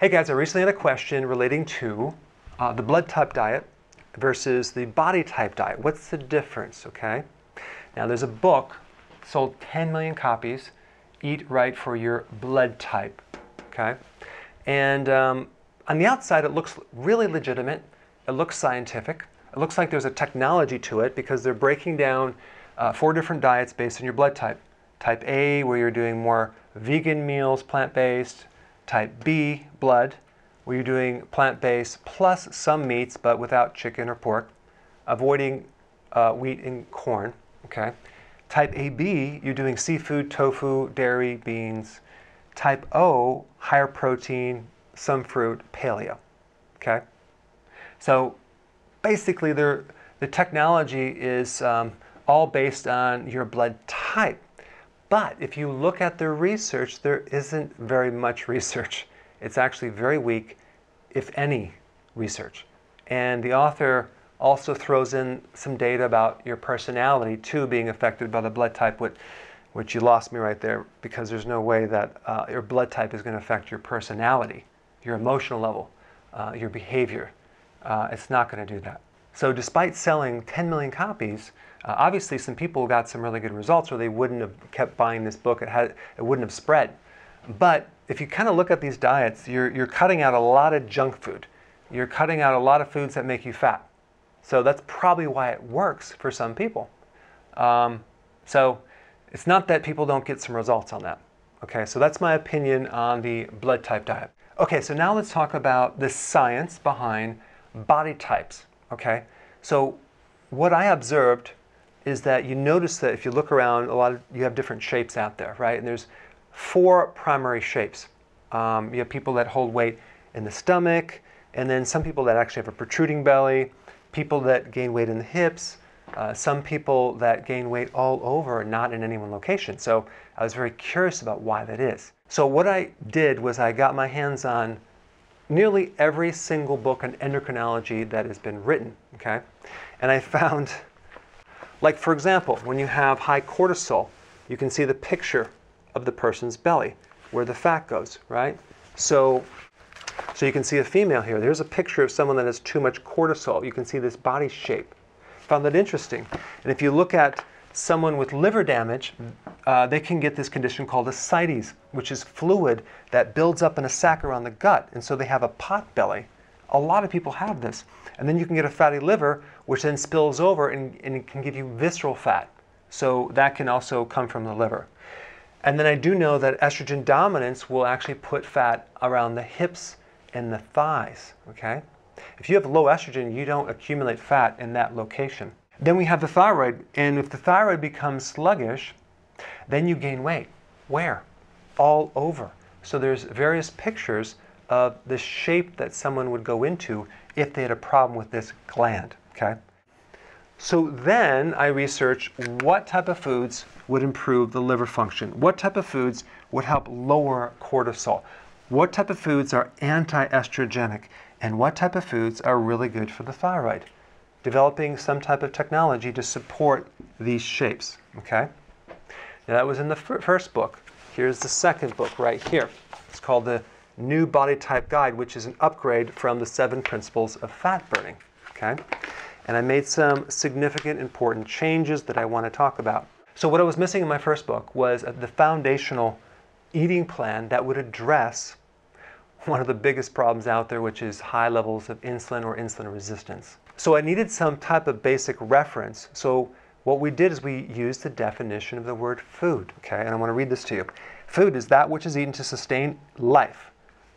Hey guys, I recently had a question relating to the blood type diet versus the body type diet. What's the difference, okay? Now there's a book, sold 10 million copies, Eat Right for Your Blood Type, okay? And on the outside it looks really legitimate, it looks scientific, it looks like there's a technology to it because they're breaking down 4 different diets based on your blood type. Type A, where you're doing more vegan meals, plant-based. Type B, blood, where you're doing plant-based plus some meats but without chicken or pork, avoiding wheat and corn, okay? Type AB, you're doing seafood, tofu, dairy, beans. Type O, higher protein, some fruit, paleo, okay? So basically the technology is all based on your blood type. But if you look at the research, there isn't very much research. It's actually very weak, if any, research. And the author also throws in some data about your personality too being affected by the blood type, which you lost me right there, because there's no way that your blood type is going to affect your personality, your emotional level, your behavior. It's not going to do that. So despite selling 10 million copies, obviously some people got some really good results or they wouldn't have kept buying this book. It wouldn't have spread. But if you kind of look at these diets, you're cutting out a lot of junk food. You're cutting out a lot of foods that make you fat. So that's probably why it works for some people. So it's not that people don't get some results on that. Okay, so that's my opinion on the blood type diet. Okay, so now let's talk about the science behind body types. Okay, so what I observed is that you notice that if you look around, you have different shapes out there, right? And there's 4 primary shapes. You have people that hold weight in the stomach, and then some people that actually have a protruding belly, people that gain weight in the hips, some people that gain weight all over, not in any one location. So I was very curious about why that is. So what I did was I got my hands on nearly every single book on endocrinology that has been written, okay? And I found, like for example, when you have high cortisol, you can see the picture of the person's belly, where the fat goes, right? So you can see a female here. There's a picture of someone that has too much cortisol. You can see this body shape. Found that interesting. And if you look at someone with liver damage, they can get this condition called ascites, which is fluid that builds up in a sac around the gut, and so they have a pot belly. A lot of people have this. And then you can get a fatty liver, which then spills over and it can give you visceral fat. So that can also come from the liver. And then I do know that estrogen dominance will actually put fat around the hips and the thighs, okay? If you have low estrogen, you don't accumulate fat in that location. Then we have the thyroid, and if the thyroid becomes sluggish, then you gain weight. Where? All over. So there's various pictures of the shape that someone would go into if they had a problem with this gland, okay? So then I researched what type of foods would improve the liver function, what type of foods would help lower cortisol, what type of foods are anti-estrogenic, and what type of foods are really good for the thyroid. Developing some type of technology to support these shapes, okay? Now that was in the first book. Here's the second book right here. It's called the New Body Type Guide, which is an upgrade from the 7 Principles of Fat Burning, okay? And I made some significant, important changes that I want to talk about. So what I was missing in my first book was the foundational eating plan that would address one of the biggest problems out there, which is high levels of insulin or insulin resistance. So I needed some type of basic reference. So what we did is we used the definition of the word food, okay? And I want to read this to you. Food is that which is eaten to sustain life,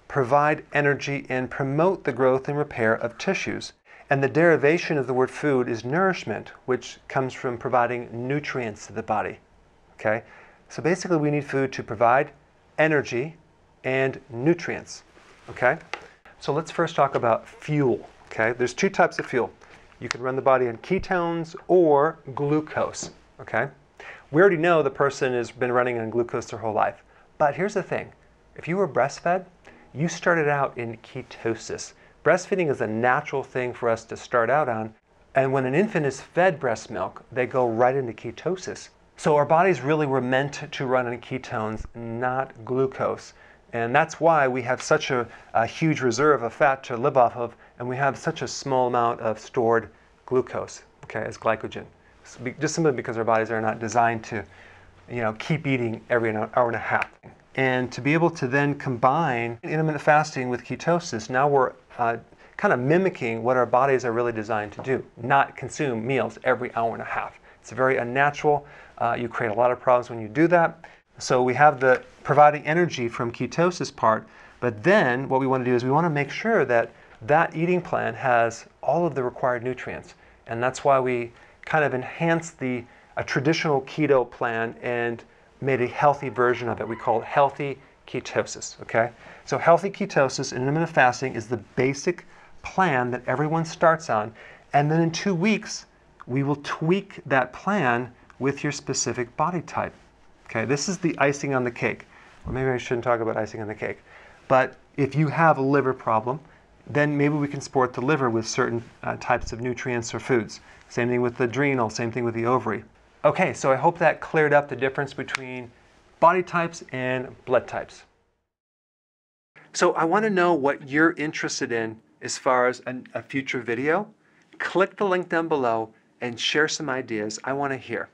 provide energy, and promote the growth and repair of tissues. And the derivation of the word food is nourishment, which comes from providing nutrients to the body, okay? So basically we need food to provide energy and nutrients, okay? So let's first talk about fuel. Okay, there's 2 types of fuel. You can run the body on ketones or glucose, okay? We already know the person has been running on glucose their whole life. But here's the thing. If you were breastfed, you started out in ketosis. Breastfeeding is a natural thing for us to start out on. And when an infant is fed breast milk, they go right into ketosis. So our bodies really were meant to run on ketones, not glucose. And that's why we have such a huge reserve of fat to live off of, and we have such a small amount of stored glucose, okay, as glycogen. Just simply because our bodies are not designed to, keep eating every hour and a half. And to be able to then combine intermittent fasting with ketosis, now we're kind of mimicking what our bodies are really designed to do, not consume meals every hour and a half. It's very unnatural. You create a lot of problems when you do that. So we have the providing energy from ketosis part, but then what we want to do is we want to make sure that that eating plan has all of the required nutrients. And that's why we kind of enhanced a traditional keto plan and made a healthy version of it. We call it healthy ketosis, okay? So healthy ketosis and intermittent fasting is the basic plan that everyone starts on. And then in 2 weeks, we will tweak that plan with your specific body type. Okay, this is the icing on the cake. Or maybe I shouldn't talk about icing on the cake. But if you have a liver problem, then maybe we can support the liver with certain types of nutrients or foods. Same thing with the adrenal, same thing with the ovary. Okay, so I hope that cleared up the difference between body types and blood types. So I want to know what you're interested in as far as a future video. Click the link down below and share some ideas. I want to hear.